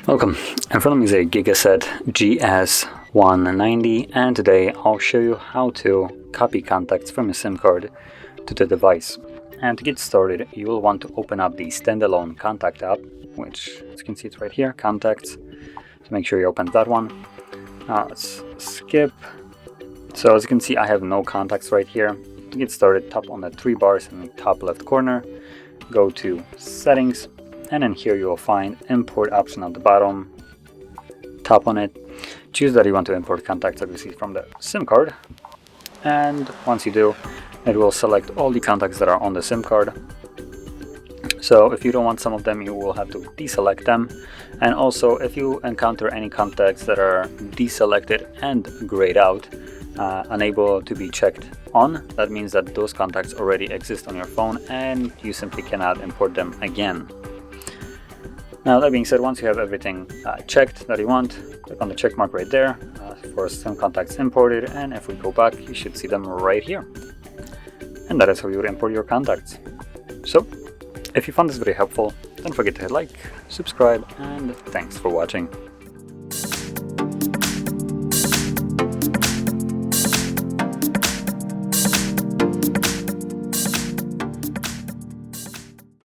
Welcome, in front of me is a GIGASET GS190, and today I'll show you how to copy contacts from a SIM card to the device. And to get started, you will want to open up the standalone contact app, which, as you can see, it's right here, contacts. So make sure you open that one. Let's skip. So as you can see, I have no contacts right here. To get started, tap on the three bars in the top left corner, go to settings, and then here you will find import option at the bottom. Tap on it, choose that you want to import contacts obviously from the SIM card, and once you do, it will select all the contacts that are on the SIM card. So if you don't want some of them, you will have to deselect them. And also, if you encounter any contacts that are deselected and grayed out, unable to be checked on, that means that those contacts already exist on your phone and you simply cannot import them again. Now, that being said, once you have everything checked that you want, click on the check mark right there for SIM contacts imported, and if we go back, you should see them right here. And that is how you would import your contacts. So, if you found this video helpful, don't forget to hit like, subscribe, and thanks for watching.